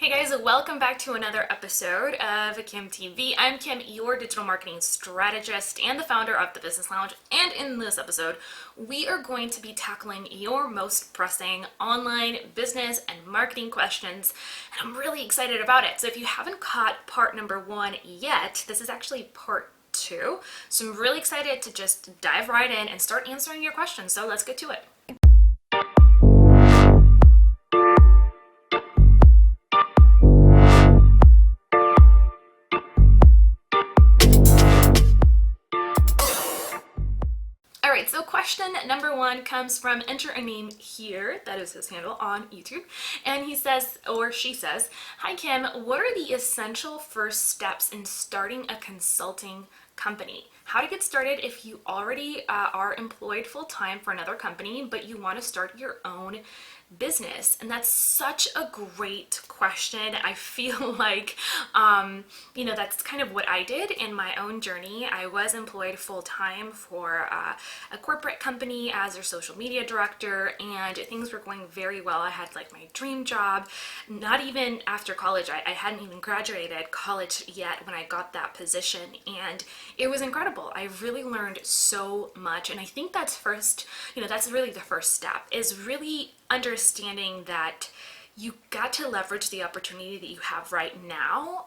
Hey guys, welcome back to another episode of Kim TV. I'm Kim, your digital marketing strategist and the founder of the Business Lounge. And in this episode, we are going to be tackling your most pressing online business and marketing questions. And I'm really excited about it. So if you haven't caught part number 1 yet, this is actually part 2. So I'm really excited to just dive right in and start answering your questions. So let's get to it. Alright, so question number 1 comes from enter a name here, that is his handle on YouTube, and he says, or she says, "Hi Kim, what are the essential first steps in starting a consulting company? How to get started if you already are employed full-time for another company, but you want to start your own business?" And that's such a great question. I feel like, that's kind of what I did in my own journey. I was employed full-time for a corporate company as their social media director, and things were going very well. I had like my dream job. Not even after college. I hadn't even graduated college yet when I got that position, and it was incredible. I really learned so much, and I think that's that's really the first step, is really understanding that you got to leverage the opportunity that you have right now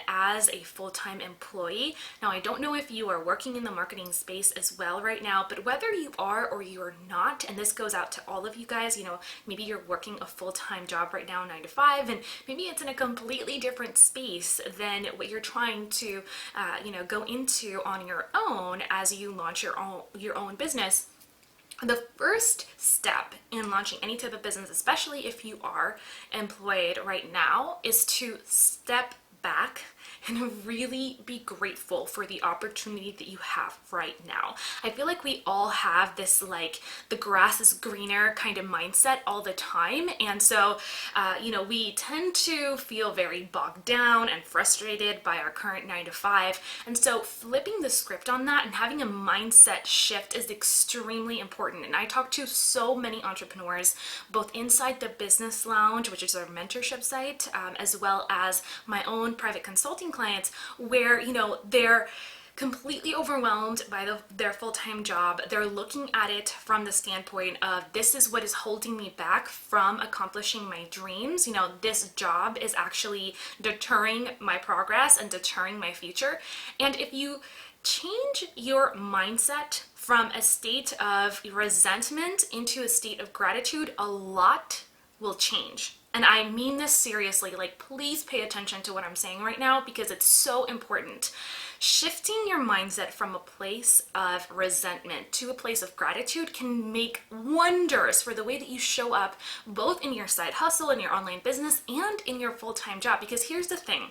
as a full-time employee. Now, I don't know if you are working in the marketing space as well right now, but whether you are or you are not, and this goes out to all of you guys, maybe you're working a full-time job right now, 9 to 5, and maybe it's in a completely different space than what you're trying to, go into on your own as you launch your own business. The first step in launching any type of business, especially if you are employed right now, is to step back and really be grateful for the opportunity that you have right now. I feel like we all have this the grass is greener kind of mindset all the time, and so we tend to feel very bogged down and frustrated by our current 9 to 5, and so flipping the script on that and having a mindset shift is extremely important. And I talk to so many entrepreneurs both inside the Business Lounge, which is our mentorship site, as well as my own private consulting clients, where they're completely overwhelmed by their full-time job. They're looking at it from the standpoint of, this is what is holding me back from accomplishing my dreams. This job is actually deterring my progress and deterring my future. And if you change your mindset from a state of resentment into a state of gratitude, a lot will change. And I mean this seriously. Please pay attention to what I'm saying right now, because it's so important. Shifting your mindset from a place of resentment to a place of gratitude can make wonders for the way that you show up, both in your side hustle, in your online business, and in your full-time job. Because here's the thing.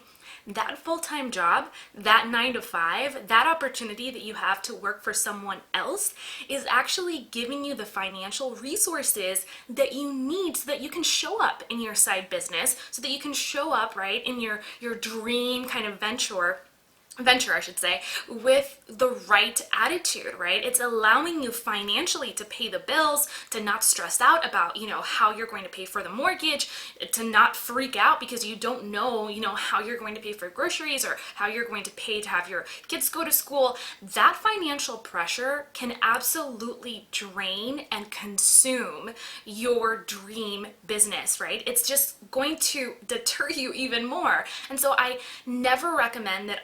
That full-time job, that 9 to 5, that opportunity that you have to work for someone else is actually giving you the financial resources that you need so that you can show up in your side business, so that you can show up, right, in your dream kind of venture, I should say, with the right attitude, right? It's allowing you financially to pay the bills, to not stress out about, how you're going to pay for the mortgage, to not freak out because you don't know, how you're going to pay for groceries or how you're going to pay to have your kids go to school. That financial pressure can absolutely drain and consume your dream business, right? It's just going to deter you even more. And so I never recommend that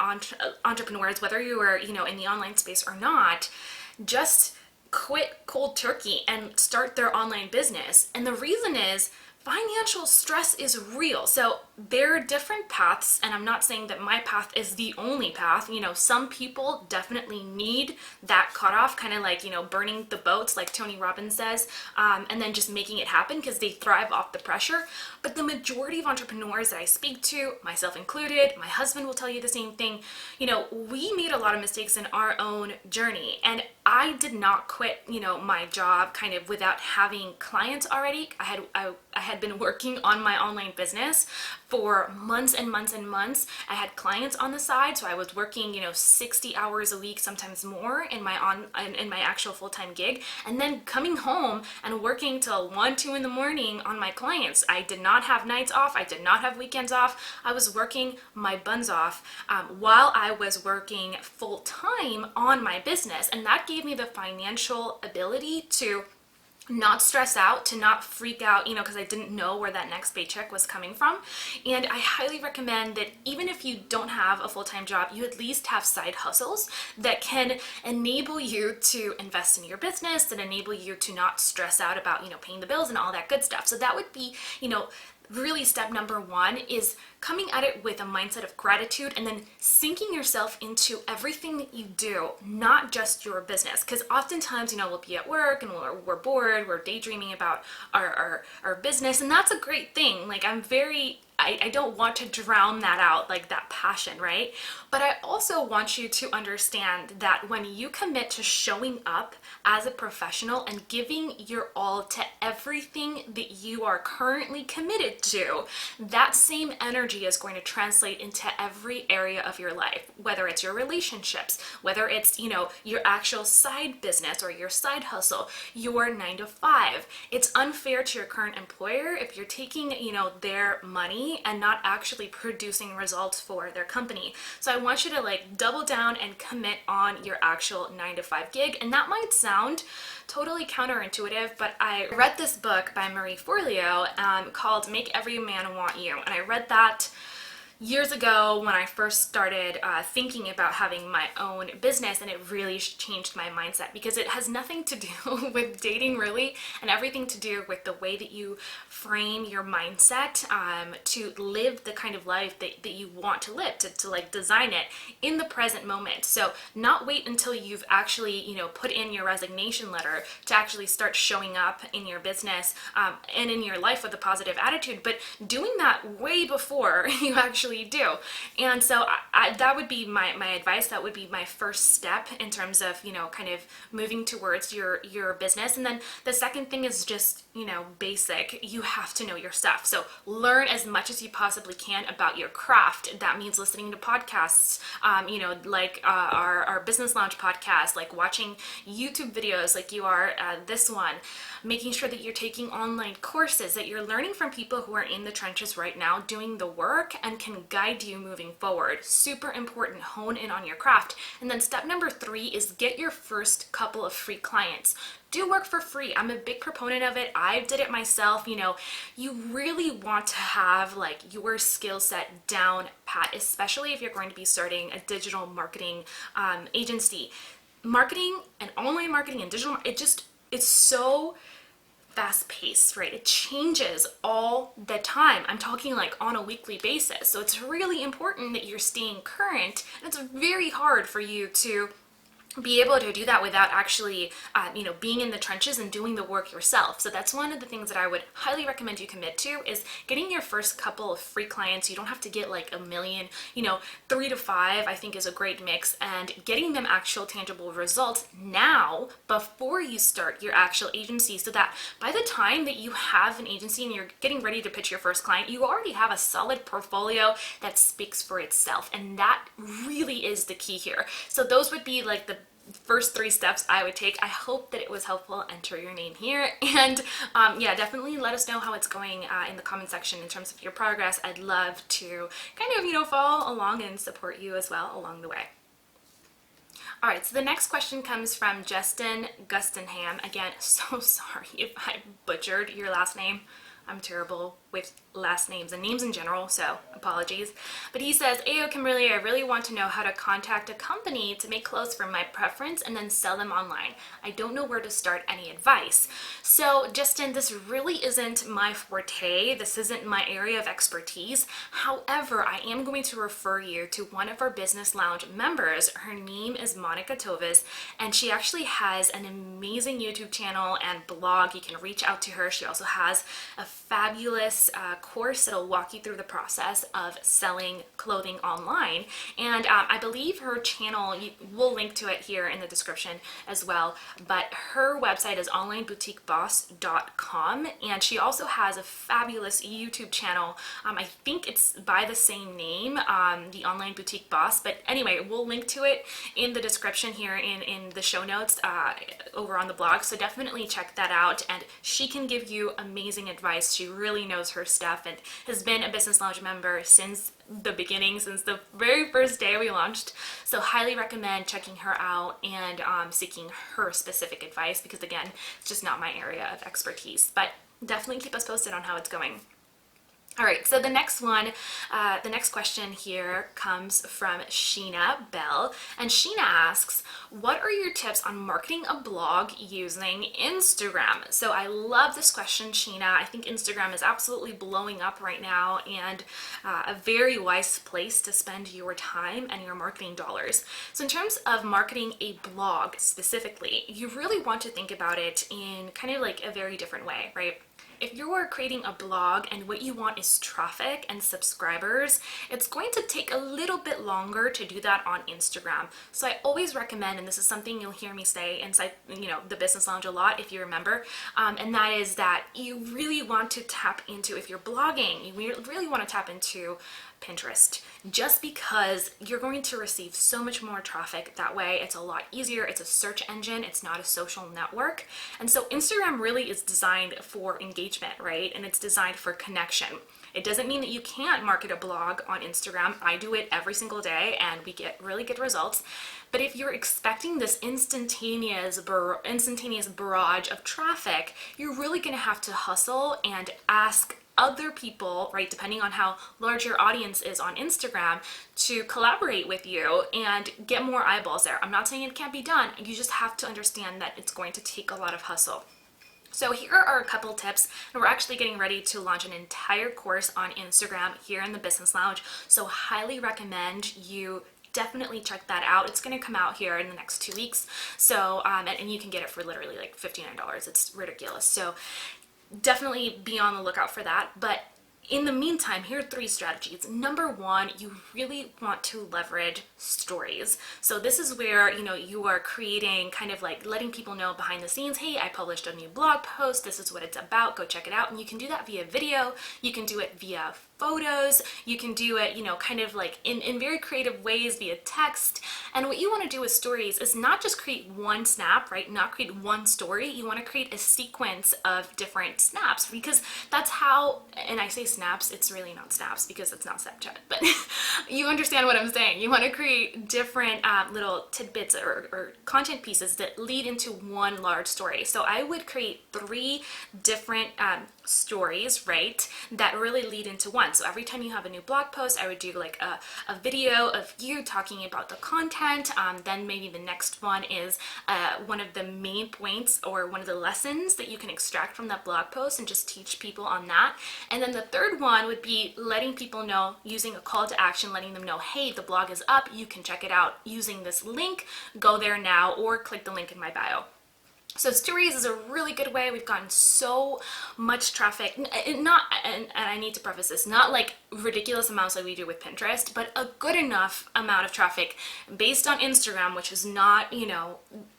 entrepreneurs, whether you are, in the online space or not, just quit cold turkey and start their online business. And the reason is, financial stress is real. So there are different paths, and I'm not saying that my path is the only path. Some people definitely need that cutoff, kind of like, burning the boats, like Tony Robbins says, and then just making it happen because they thrive off the pressure. But the majority of entrepreneurs that I speak to, myself included, my husband will tell you the same thing, we made a lot of mistakes in our own journey. And I did not quit, my job kind of without having clients already. I had been working on my online business for months and months and months. I had clients on the side, so I was working, 60 hours a week, sometimes more in my actual full-time gig, and then coming home and working till 1, 2 in the morning on my clients. I did not have nights off. I did not have weekends off. I was working my buns off while I was working full-time on my business, and that gave me the financial ability to not stress out, to not freak out, because I didn't know where that next paycheck was coming from. And I highly recommend that even if you don't have a full-time job, you at least have side hustles that can enable you to invest in your business, that enable you to not stress out about, paying the bills and all that good stuff. So that would be, really step number 1 is coming at it with a mindset of gratitude and then sinking yourself into everything that you do, not just your business. Because oftentimes, we'll be at work and we're bored, we're daydreaming about our business, and that's a great thing. Like, I don't want to drown that out, like that passion, right? But I also want you to understand that when you commit to showing up as a professional and giving your all to everything that you are currently committed to, that same energy is going to translate into every area of your life, whether it's your relationships, whether it's, your actual side business or your side hustle, your 9 to 5. It's unfair to your current employer if you're taking, their money and not actually producing results for their company. So I want you to double down and commit on your actual 9 to 5 gig. And that might sound totally counterintuitive, but I read this book by Marie Forleo called Make Every Man Want You. And I read that years ago when I first started thinking about having my own business, and it really changed my mindset because it has nothing to do with dating really, and everything to do with the way that you frame your mindset to live the kind of life that you want to live, to design it in the present moment. So not wait until you've actually, put in your resignation letter to actually start showing up in your business and in your life with a positive attitude, but doing that way before you actually do. And so that would be my advice. That would be my first step in terms of, kind of moving towards your business. And then the second thing is just, basic. You have to know your stuff. So learn as much as you possibly can about your craft. That means listening to podcasts, like our Business Lounge podcast, like watching YouTube videos like you are this one, making sure that you're taking online courses, that you're learning from people who are in the trenches right now doing the work and can guide you moving forward. Super important. Hone in on your craft. And then step number 3 is get your first couple of free clients. Do work for free. I'm a big proponent of it. I did it myself. You really want to have your skill set down pat, especially if you're going to be starting a digital marketing agency. Marketing and online marketing and digital, it's so fast paced, right? It changes all the time. I'm talking on a weekly basis. So it's really important that you're staying current, and it's very hard for you to be able to do that without actually, being in the trenches and doing the work yourself. So that's one of the things that I would highly recommend you commit to, is getting your first couple of free clients. You don't have to get a million, 3 to 5, I think is a great mix, and getting them actual tangible results now before you start your actual agency, so that by the time that you have an agency and you're getting ready to pitch your first client, you already have a solid portfolio that speaks for itself. And that really is the key here. So those would be the first 3 steps I would take. I hope that it was helpful. Enter your name here, and definitely let us know how it's going in the comment section in terms of your progress. I'd love to kind of follow along and support you as well along the way. All right, so the next question comes from Justin Gustingham. Again, so sorry if I butchered your last name. I'm terrible with last names and names in general, so apologies. But he says, "Ayo Kimberly, I really want to know how to contact a company to make clothes for my preference and then sell them online. I don't know where to start. Any advice?" So Justin, this really isn't my forte. This isn't my area of expertise. However, I am going to refer you to one of our Business Lounge members. Her name is Monica Tovis, and she actually has an amazing YouTube channel and blog. You can reach out to her. She also has a fabulous course that'll walk you through the process of selling clothing online. And I believe her channel, we'll link to it here in the description as well, but her website is onlineboutiqueboss.com, and she also has a fabulous YouTube channel. I think it's by the same name, the Online Boutique Boss, but anyway, we'll link to it in the description here in the show notes over on the blog, so definitely check that out. And she can give you amazing advice. She really knows her stuff and has been a Business Lounge member since the beginning, since the very first day we launched. So highly recommend checking her out and seeking her specific advice, because again, it's just not my area of expertise, but definitely keep us posted on how it's going. All right, so the next question here comes from Sheena Bell, and Sheena asks, what are your tips on marketing a blog using Instagram? So I love this question, Sheena. I think Instagram is absolutely blowing up right now, and a very wise place to spend your time and your marketing dollars. So in terms of marketing a blog specifically, you really want to think about it in kind of like a very different way, right? If you're creating a blog and what you want is traffic and subscribers, it's going to take a little bit longer to do that on Instagram. So I always recommend, and this is something you'll hear me say inside, the Business Lounge a lot, if you remember, and that is that you really want to tap into, if you're blogging, you really want to tap into Pinterest, just because you're going to receive so much more traffic that way. It's a lot easier. It's a search engine. It's not a social network. And so Instagram really is designed for engagement, right? And it's designed for connection. It doesn't mean that you can't market a blog on Instagram. I do it every single day and we get really good results. But if you're expecting this instantaneous barrage of traffic, you're really going to have to hustle and ask other people, right, depending on how large your audience is on Instagram, to collaborate with you and get more eyeballs there. I'm not saying it can't be done. You just have to understand that it's going to take a lot of hustle. So here are a couple tips, and we're actually getting ready to launch an entire course on Instagram here in the Business Lounge. So highly recommend you definitely check that out. It's going to come out here in the next 2 weeks. So, and you can get it for literally like $59. It's ridiculous. So definitely be on the lookout for that. But in the meantime, here are 3 strategies. Number 1, you really want to leverage stories. So this is where, you are creating, kind of like letting people know behind the scenes, hey, I published a new blog post. This is what it's about. Go check it out. And you can do that via video. You can do it via photos. You can do it, kind of like in very creative ways via text. And what you want to do with stories is not just create one snap, right? Not create one story. You want to create a sequence of different snaps, because that's how, and I say snaps, it's really not snaps because it's not Snapchat, but you understand what I'm saying. You want to create different little tidbits or content pieces that lead into one large story. So I would create 3 different stories, right, that really lead into one. So every time you have a new blog post, I would do like a video of you talking about the content. Then maybe the next one is one of the main points or one of the lessons that you can extract from that blog post and just teach people on that. And then the third one would be letting people know, using a call to action, letting them know, hey, the blog is up. You can check it out using this link. Go there now, or click the link in my bio. So stories is a really good way. We've gotten so much traffic, and I need to preface this, not like ridiculous amounts like we do with Pinterest, but a good enough amount of traffic based on Instagram, which is not,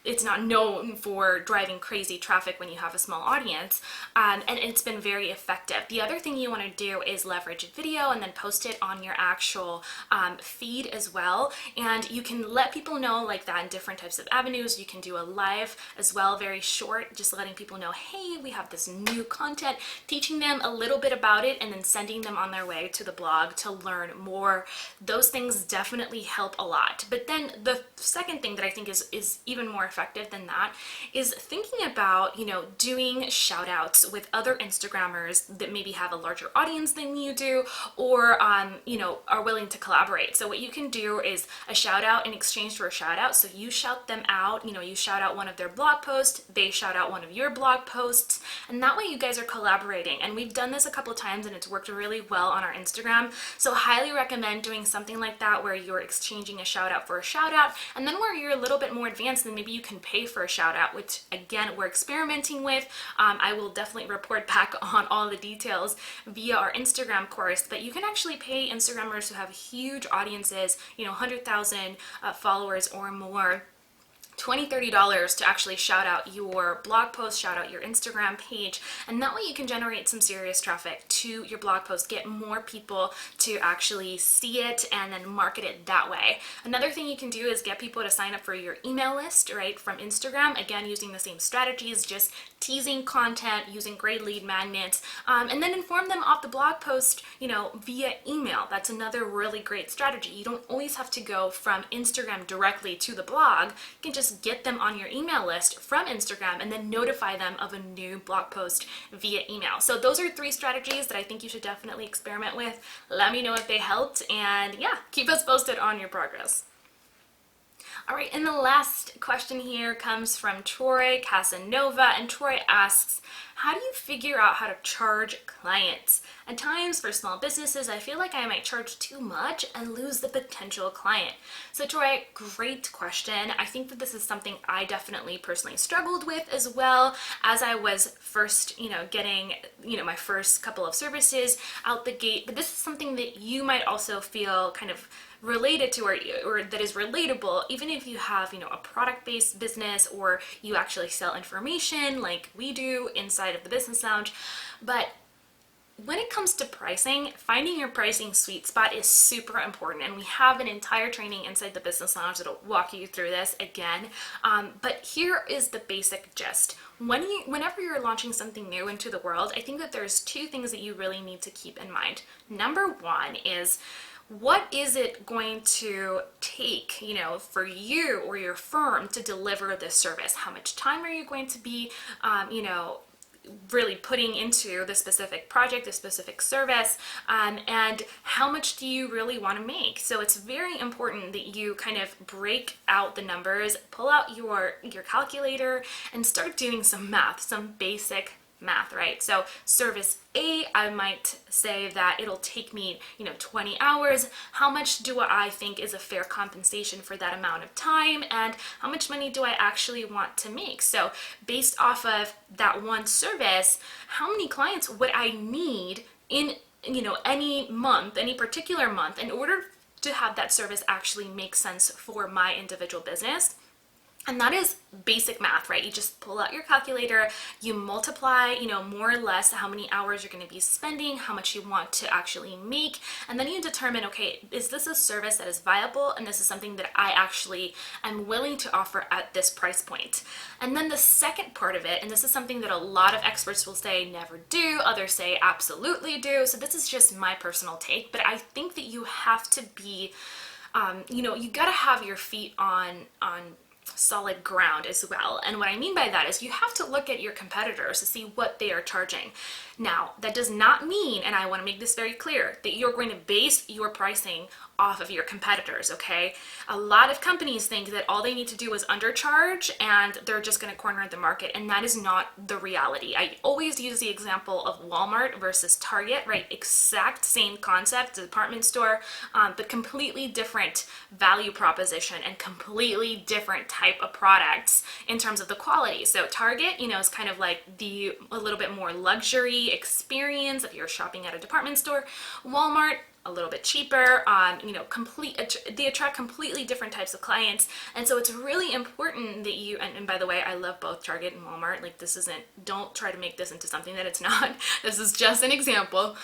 it's not known for driving crazy traffic when you have a small audience, and it's been very effective. The other thing you want to do is leverage a video and then post it on your actual feed as well, and you can let people know like that in different types of avenues. You can do a live as well, very short, just letting people know, hey, we have this new content, teaching them a little bit about it, and then sending them on their way to the blog to learn more. Those things definitely help a lot. But then the second thing that I think is even more effective than that is thinking about, doing shout outs with other Instagrammers that maybe have a larger audience than you do, or, are willing to collaborate. So what you can do is a shout out in exchange for a shout out. So you shout them out, you shout out one of their blog posts, post, they shout out one of your blog posts, and that way you guys are collaborating. And we've done this a couple times and it's worked really well on our Instagram. So highly recommend doing something like that where you're exchanging a shout out for a shout out, and then where you're a little bit more advanced, then maybe you can pay for a shout out, which again, we're experimenting with. I will definitely report back on all the details via our Instagram course, but you can actually pay Instagrammers who have huge audiences, 100,000 followers or more, $20, $30 to actually shout out your blog post, shout out your Instagram page, and that way you can generate some serious traffic to your blog post, get more people to actually see it, and then market it that way. Another thing you can do is get people to sign up for your email list, right, from Instagram, again using the same strategies, just teasing content, using great lead magnets, and then inform them off the blog post, via email. That's another really great strategy. You don't always have to go from Instagram directly to the blog. You can just get them on your email list from Instagram and then notify them of a new blog post via email. So those are 3 strategies that I think you should definitely experiment with. Let me know if they helped, and yeah, keep us posted on your progress. All right, and the last question here comes from Troy Casanova, and Troy asks, how do you figure out how to charge clients? At times for small businesses, I feel like I might charge too much and lose the potential client. So Troy, great question. I think that this is something I definitely personally struggled with as well as I was first, getting, my first couple of services out the gate. But this is something that you might also feel kind of related to, or that is relatable, even if you have, a product-based business or you actually sell information like we do inside of the Business Lounge. But when it comes to pricing, finding your pricing sweet spot is super important, and we have an entire training inside the Business Lounge that'll walk you through this again. But here is the basic gist. Whenever you're launching something new into the world, I think that there's 2 things that you really need to keep in mind. Number 1 is, what is it going to take, for you or your firm to deliver this service? How much time are you going to be, really putting into the specific project, the specific service, and how much do you really want to make? So it's very important that you kind of break out the numbers, pull out your calculator, and start doing some math, some basic math, right? So service A, I might say that it'll take me, 20 hours. How much do I think is a fair compensation for that amount of time? And how much money do I actually want to make? So based off of that one service, how many clients would I need in, any month, any particular month, in order to have that service actually make sense for my individual business? And that is basic math, right? You just pull out your calculator, you multiply, more or less how many hours you're going to be spending, how much you want to actually make, and then you determine, okay, is this a service that is viable, and this is something that I actually am willing to offer at this price point. And then the second part of it, and this is something that a lot of experts will say never do, others say absolutely do, so this is just my personal take, but I think that you have to be, you gotta have your feet on solid ground as well. And what I mean by that is you have to look at your competitors to see what they are charging. Now, that does not mean, and I want to make this very clear, that you're going to base your pricing off of your competitors, okay? A lot of companies think that all they need to do is undercharge and they're just going to corner the market, and that is not the reality. I always use the example of Walmart versus Target, right? Exact same concept, department store, but completely different value proposition and completely different type of products in terms of the quality. So Target, is kind of like a little bit more luxury experience if you're shopping at a department store. Walmart, a little bit cheaper, they attract completely different types of clients. And so it's really important that you, and by the way, I love both Target and Walmart. Like, don't try to make this into something that it's not. This is just an example.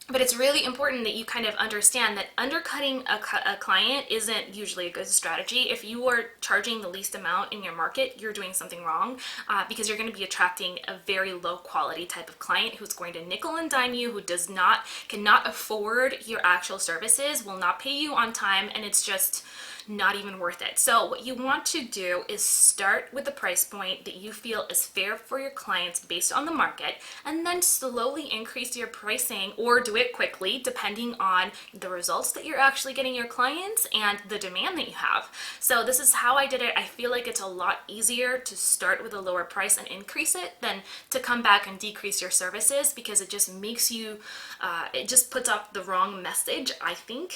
But it's really important that you kind of understand that undercutting a client isn't usually a good strategy. If you are charging the least amount in your market, you're doing something wrong, because you're going to be attracting a very low quality type of client who's going to nickel and dime you, who cannot afford your actual services, will not pay you on time, and it's just not even worth it. So what you want to do is start with the price point that you feel is fair for your clients based on the market, and then slowly increase your pricing, or do do it quickly depending on the results that you're actually getting your clients and the demand that you have. So this is how I did it. I feel like it's a lot easier to start with a lower price and increase it than to come back and decrease your services, because it just makes you, it just puts out the wrong message, I think,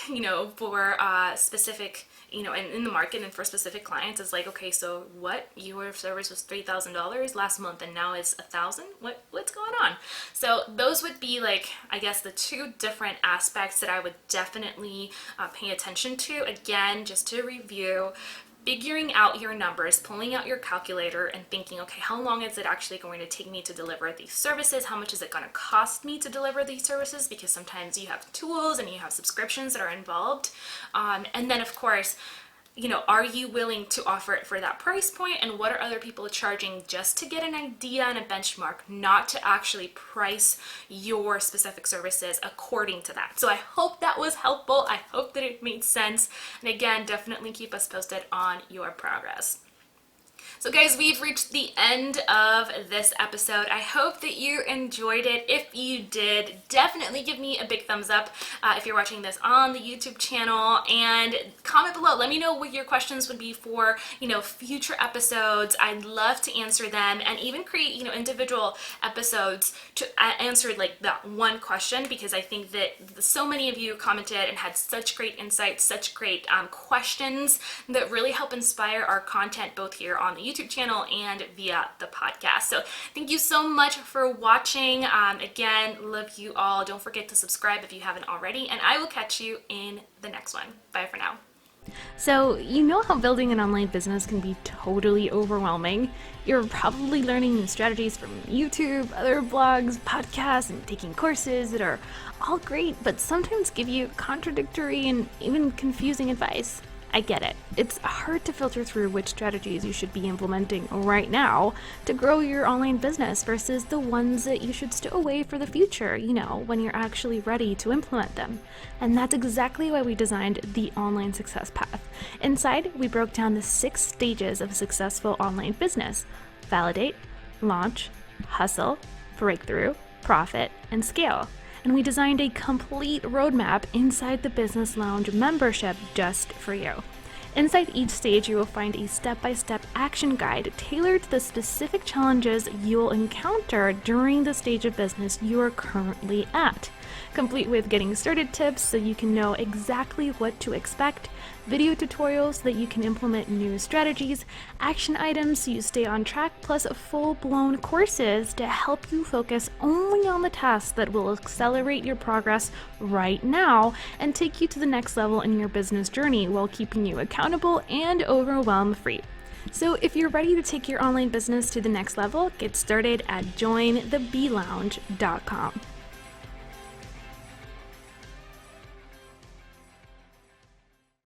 for specific, in the market and for specific clients. It's like, okay, so what? Your service was $3,000 last month and now it's $1,000? What's going on? So those would be like, I guess, the two different aspects that I would definitely pay attention to. Again, just to review, figuring out your numbers, pulling out your calculator and thinking, okay, how long is it actually going to take me to deliver these services? How much is it going to cost me to deliver these services? Because sometimes you have tools and you have subscriptions that are involved. And then of course, are you willing to offer it for that price point, and what are other people charging, just to get an idea and a benchmark, not to actually price your specific services according to that. So I hope that was helpful. I hope that it made sense. And again, definitely keep us posted on your progress. So guys, we've reached the end of this episode. I hope that you enjoyed it. If you did, definitely give me a big thumbs up if you're watching this on the YouTube channel, and comment below. Let me know what your questions would be for, future episodes. I'd love to answer them, and even create, individual episodes to answer like that one question, because I think that so many of you commented and had such great insights, such great questions that really help inspire our content, both here on the YouTube channel and via the podcast. So thank you so much for watching. Again, love you all. Don't forget to subscribe if you haven't already, and I will catch you in the next one. Bye for now. So, you know how building an online business can be totally overwhelming? You're probably learning new strategies from YouTube, other blogs, podcasts, and taking courses that are all great, but sometimes give you contradictory and even confusing advice. I get it. It's hard to filter through which strategies you should be implementing right now to grow your online business versus the ones that you should stow away for the future, when you're actually ready to implement them. And that's exactly why we designed the Online Success Path. Inside, we broke down the 6 stages of a successful online business: validate, launch, hustle, breakthrough, profit, and scale. And we designed a complete roadmap inside the Business Lounge membership just for you. Inside each stage, you will find a step-by-step action guide tailored to the specific challenges you'll encounter during the stage of business you are currently at, complete with getting started tips so you can know exactly what to expect, video tutorials so that you can implement new strategies, action items so you stay on track, plus full-blown courses to help you focus only on the tasks that will accelerate your progress right now and take you to the next level in your business journey while keeping you accountable and overwhelm-free. So if you're ready to take your online business to the next level, get started at jointheblounge.com.